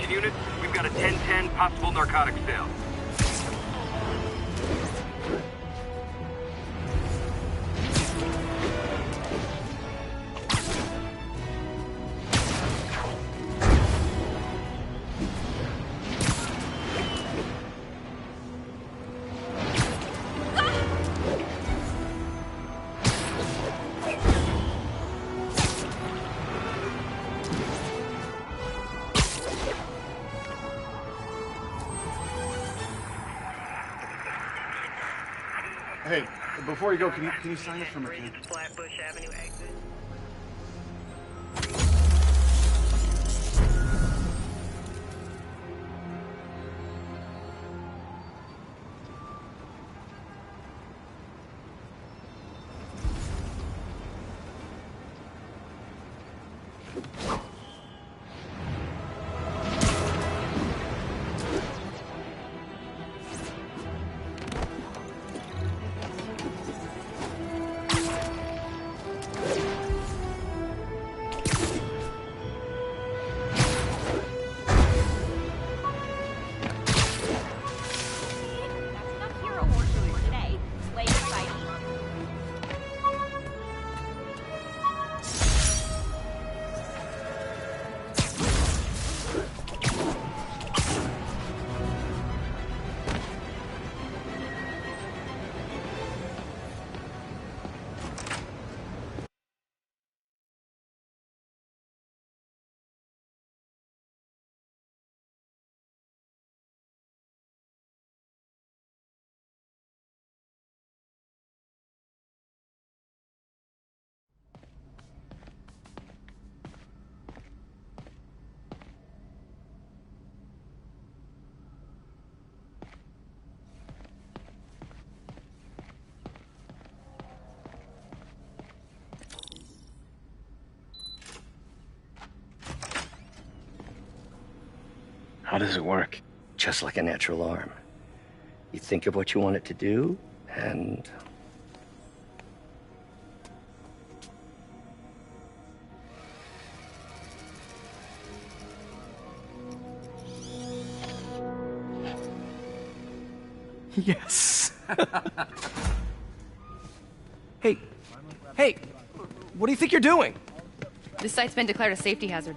Attention units, we've got a 10-10 possible narcotic sale. Hey, before you go, can you sign us for McCann? Flatbush Avenue exit. How does it work? Just like a natural arm. You think of what you want it to do, and... Yes. Hey, what do you think you're doing? This site's been declared a safety hazard.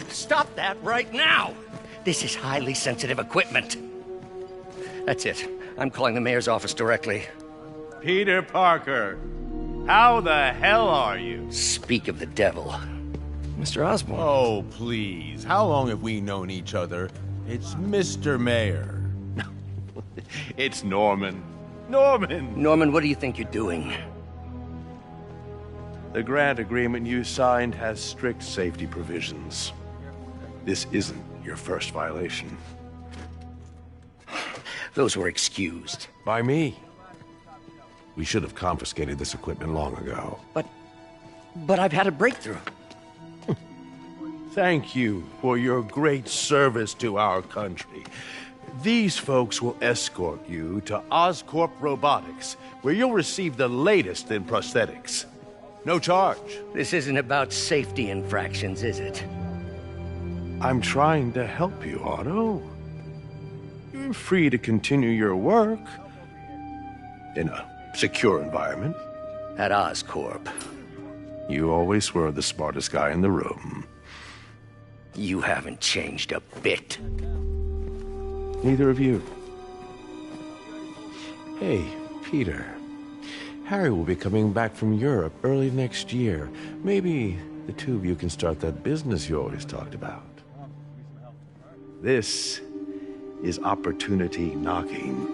Stop that right now! This is highly sensitive equipment. That's it. I'm calling the mayor's office directly. Peter Parker, how the hell are you? Speak of the devil. Mr. Osborn. Oh, please. How long have we known each other? It's Mr. Mayor. It's Norman. Norman, what do you think you're doing? The grant agreement you signed has strict safety provisions. This isn't your first violation. Those were excused. By me. We should have confiscated this equipment long ago. But I've had a breakthrough. Thank you for your great service to our country. These folks will escort you to Oscorp Robotics, where you'll receive the latest in prosthetics. No charge. This isn't about safety infractions, is it? I'm trying to help you, Otto. You're free to continue your work in a secure environment. At Oscorp. You always were the smartest guy in the room. You haven't changed a bit. Neither of you. Hey, Peter. Harry will be coming back from Europe early next year. Maybe the two of you can start that business you always talked about. This is opportunity knocking.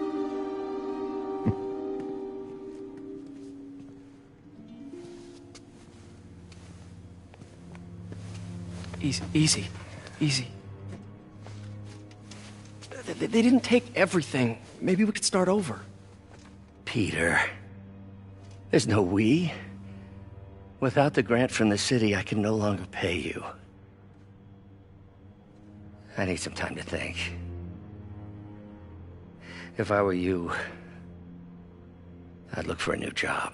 Easy. They didn't take everything. Maybe we could start over. Peter, there's no we. Without the grant from the city, I can no longer pay you. I need some time to think. If I were you, I'd look for a new job.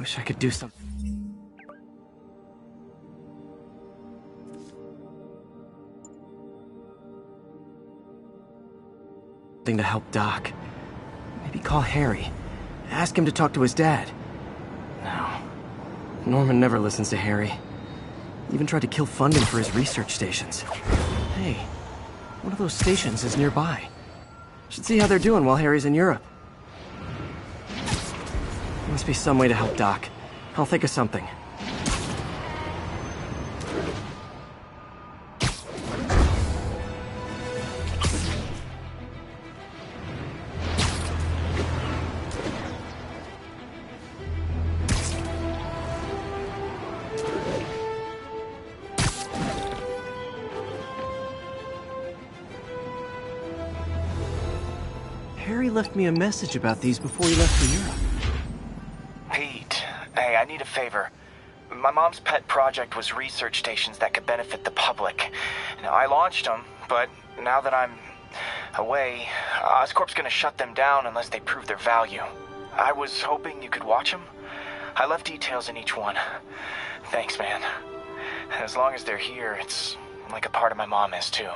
Wish I could do something to help Doc. Maybe call Harry. Ask him to talk to his dad. No. Norman never listens to Harry. Even tried to kill funding for his research stations. Hey, one of those stations is nearby. Should see how they're doing while Harry's in Europe. Must be some way to help Doc. I'll think of something. Harry left me a message about these before he left for Europe. Pete, hey, I need a favor. My mom's pet project was research stations that could benefit the public. Now, I launched them, but now that I'm away, Oscorp's gonna shut them down unless they prove their value. I was hoping you could watch them. I left details in each one. Thanks, man. As long as they're here, it's like a part of my mom is, too.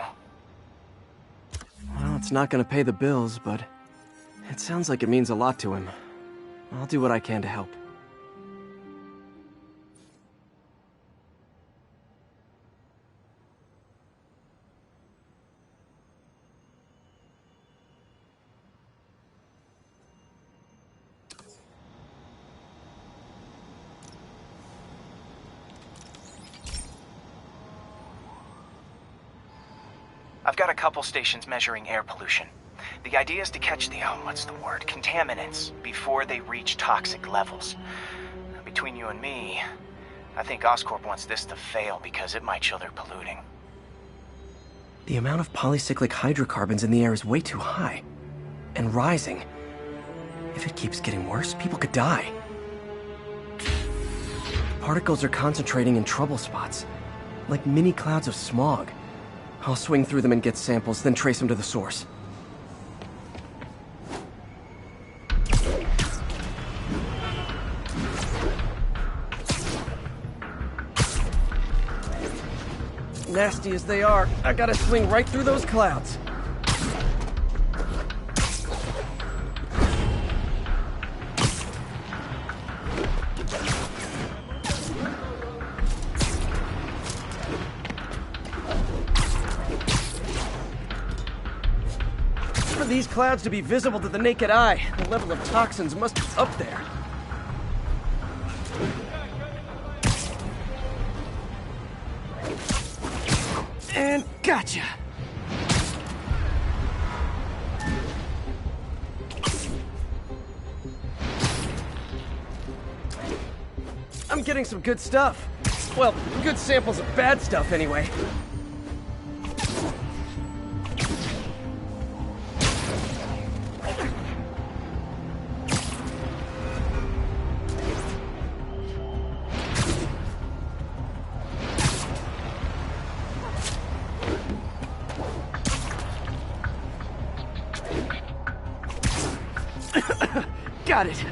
Well, it's not gonna pay the bills, but it sounds like it means a lot to him. I'll do what I can to help. I've got a couple stations measuring air pollution. The idea is to catch the, contaminants before they reach toxic levels. Between you and me, I think Oscorp wants this to fail because it might show they're polluting. The amount of polycyclic hydrocarbons in the air is way too high. And rising. If it keeps getting worse, people could die. Particles are concentrating in trouble spots, like mini clouds of smog. I'll swing through them and get samples, then trace them to the source. Nasty as they are, I gotta swing right through those clouds. For these clouds to be visible to the naked eye, the level of toxins must be up there. And gotcha! I'm getting some good stuff. Well, good samples of bad stuff anyway. Got it.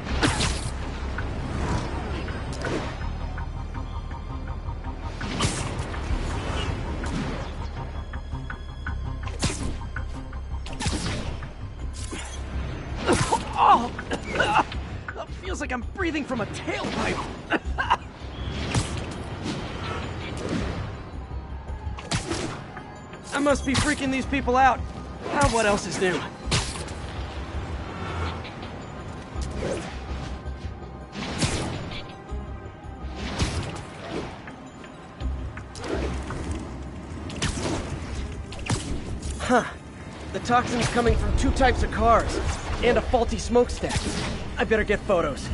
Oh! Feels like I'm breathing from a tailpipe. I must be freaking these people out. What else is new? Huh. The toxin's coming from 2 types of cars, and a faulty smokestack. I better get photos.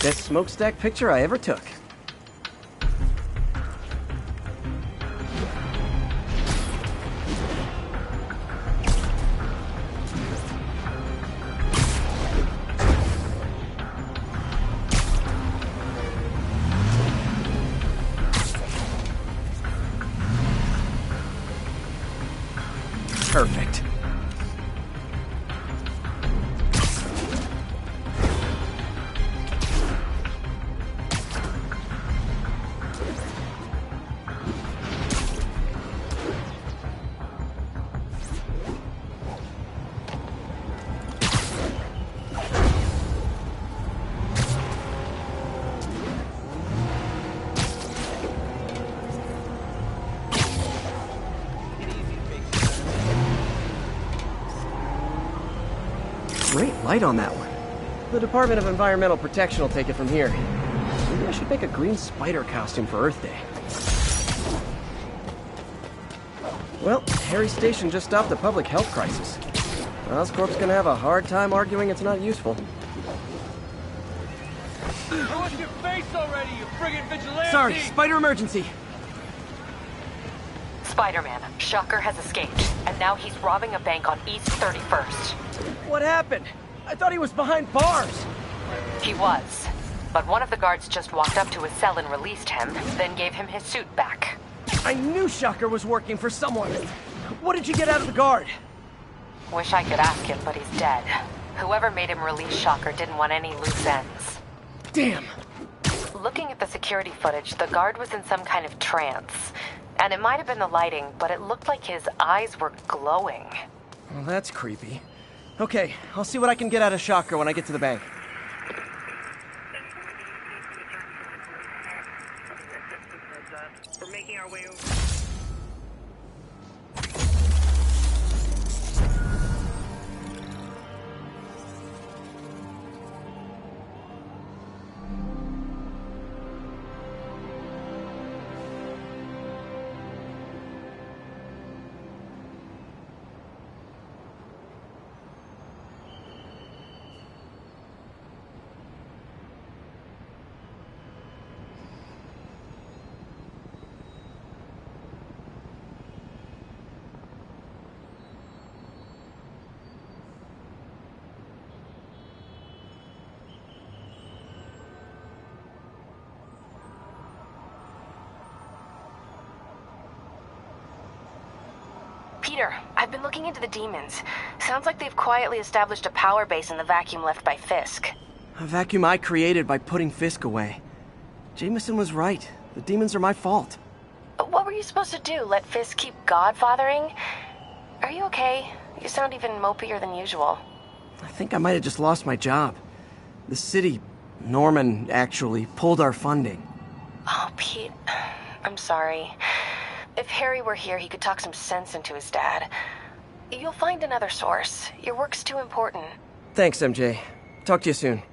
Best smokestack picture I ever took. Great light on that one. The Department of Environmental Protection will take it from here. Maybe I should make a green spider costume for Earth Day. Well, Harry's station just stopped a public health crisis. Oscorp's gonna have a hard time arguing it's not useful. Show your face already, you friggin' vigilante! Sorry, spider emergency! Spider-Man, Shocker has escaped, and now he's robbing a bank on East 31st. What happened? I thought he was behind bars! He was, but one of the guards just walked up to his cell and released him, then gave him his suit back. I knew Shocker was working for someone! What did you get out of the guard? Wish I could ask him, but he's dead. Whoever made him release Shocker didn't want any loose ends. Damn! Looking at the security footage, the guard was in some kind of trance. And it might have been the lighting, but it looked like his eyes were glowing. Well, that's creepy. Okay, I'll see what I can get out of Shocker when I get to the bank. We're making our way over. Peter, I've been looking into the demons. Sounds like they've quietly established a power base in the vacuum left by Fisk. A vacuum I created by putting Fisk away. Jameson was right. The demons are my fault. But what were you supposed to do? Let Fisk keep godfathering? Are you okay? You sound even mopier than usual. I think I might have just lost my job. The city, Norman, actually, pulled our funding. Oh, Pete, I'm sorry. If Harry were here, he could talk some sense into his dad. You'll find another source. Your work's too important. Thanks, MJ. Talk to you soon.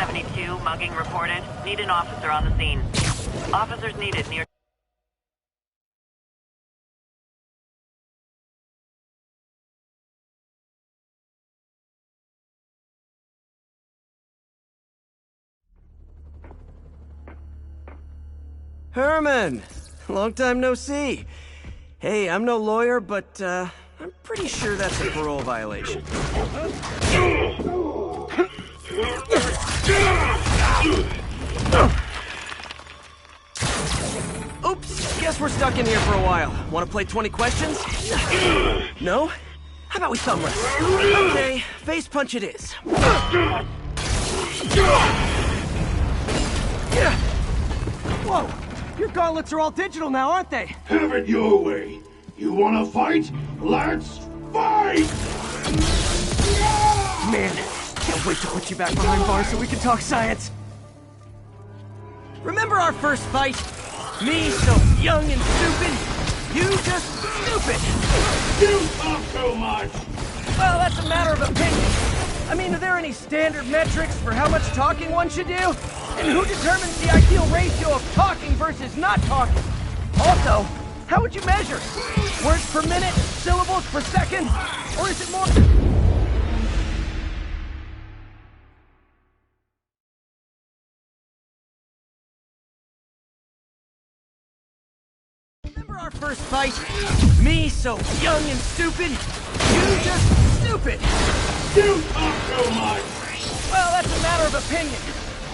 72, mugging reported. Need an officer on the scene. Officers needed near... Herman! Long time no see. Hey, I'm no lawyer, but, I'm pretty sure that's a parole violation. Oops, guess we're stuck in here for a while. Want to play 20 questions? No? How about we thumb wrestle? Okay, face punch it is. Whoa! Your gauntlets are all digital now, aren't they? Have it your way. You wanna fight? Let's fight! Man, can't wait to put you back behind bars so we can talk science. Remember our first fight? Me so young and stupid, you just stupid. You talk too much! Well, that's a matter of opinion. I mean, are there any standard metrics for how much talking one should do? And who determines the ideal ratio of talking versus not talking? Also, how would you measure it? Words per minute? Syllables per second? Or is it more... Remember our first fight? Me so young and stupid, you just stupid. You talk too much! Well, that's a matter of opinion.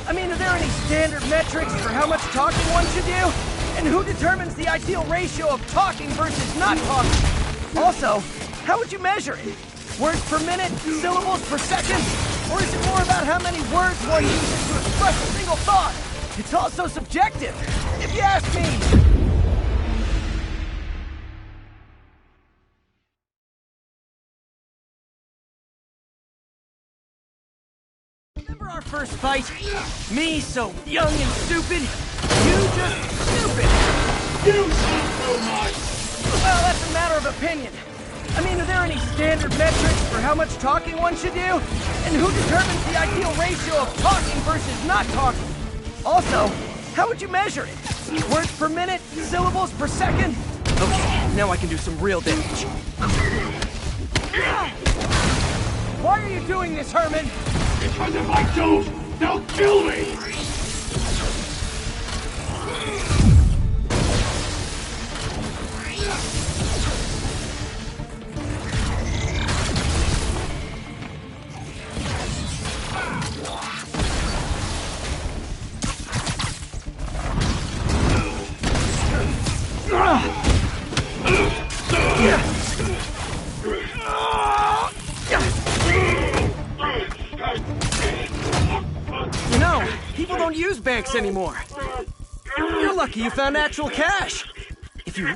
I mean, are there any standard metrics for how much talking one should do? And who determines the ideal ratio of talking versus not talking? Also, how would you measure it? Words per minute? Syllables per second? Or is it more about how many words one uses to express a single thought? It's also subjective, if you ask me. Remember our first fight? Me so young and stupid, you just stupid. You talk too much! Well, that's a matter of opinion. I mean, are there any standard metrics for how much talking one should do? And who determines the ideal ratio of talking versus not talking? Also, how would you measure it? Words per minute? Syllables per second? Okay, now I can do some real damage. Why are you doing this, Herman? Because if I don't, they'll kill me! You know, people don't use banks anymore. You're lucky you found actual cash. If you...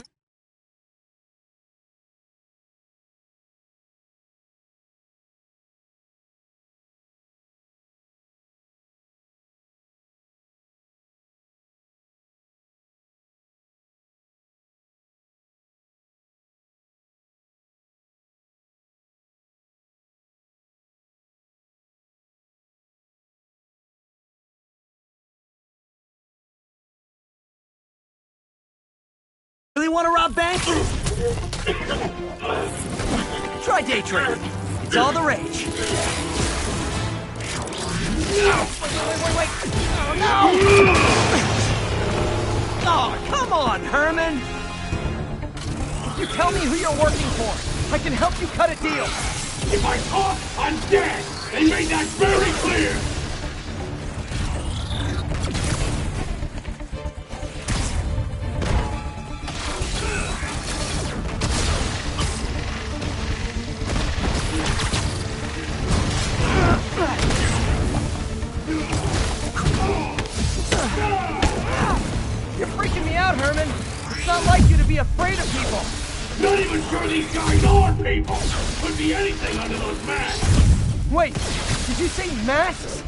Really want to rob banks? Try day trading. It's all the rage. Wait. Oh, no! Oh, come on, Herman! You tell me who you're working for. I can help you cut a deal. If I talk, I'm dead! They made that very clear! You're freaking me out, Herman. It's not like you to be afraid of people. Not even sure these guys are people! Could be anything under those masks! Wait, did you say masks?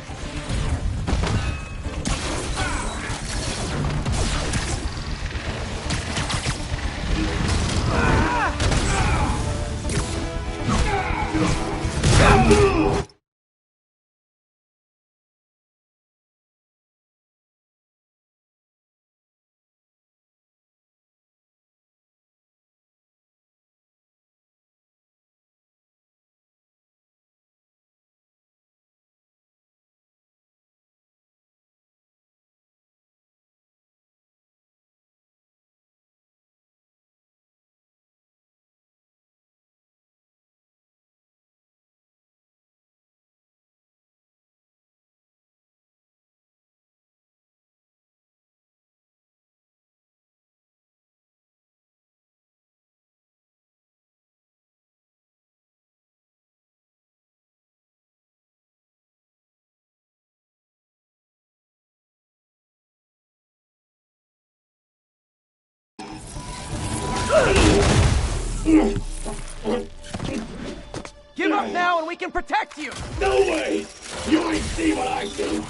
Give up now and we can protect you! No way! You ain't see what I do!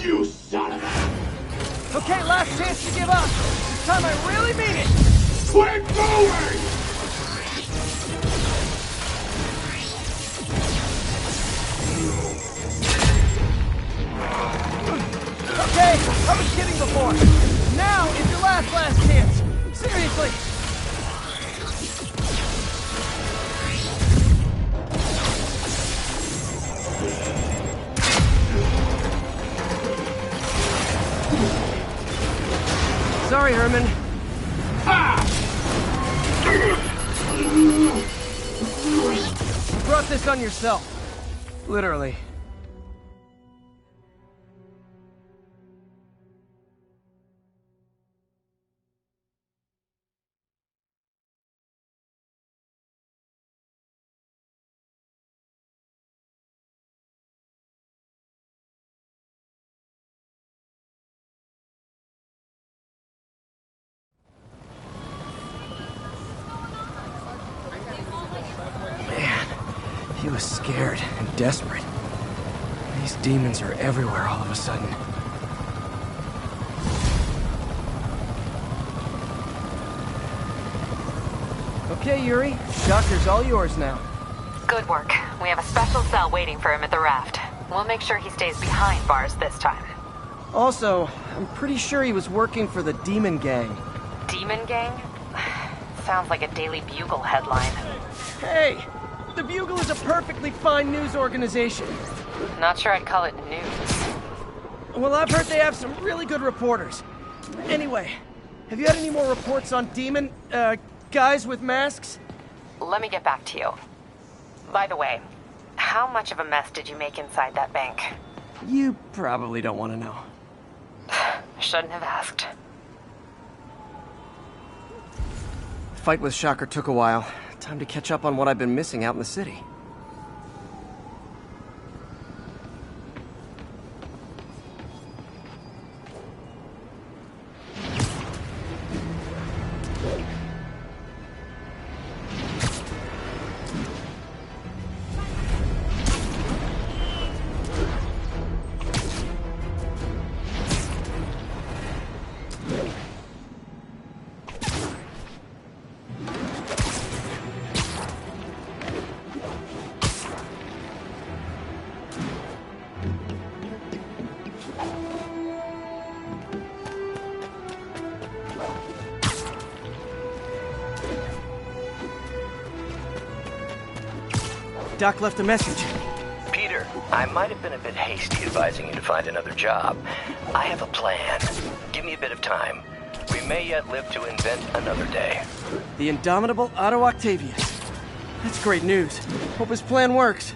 You son of a... Okay, last chance to give up. This time I really mean it. Quit moving! Okay, I was kidding before. Now is your last chance. Seriously. Sorry, Herman. You brought this on yourself. Literally. He was scared and desperate. These demons are everywhere all of a sudden. Okay, Yuri. Shocker's all yours now. Good work. We have a special cell waiting for him at the raft. We'll make sure he stays behind bars this time. Also, I'm pretty sure he was working for the Demon Gang. Demon Gang? Sounds like a Daily Bugle headline. Hey! The Bugle is a perfectly fine news organization. Not sure I'd call it news. Well, I've heard they have some really good reporters. Anyway, have you had any more reports on demon, guys with masks? Let me get back to you. By the way, how much of a mess did you make inside that bank? You probably don't want to know. Shouldn't have asked. The fight with Shocker took a while. Time to catch up on what I've been missing out in the city. Doc left a message. Peter, I might have been a bit hasty advising you to find another job. I have a plan. Give me a bit of time. We may yet live to invent another day. The indomitable Otto Octavius. That's great news. Hope his plan works.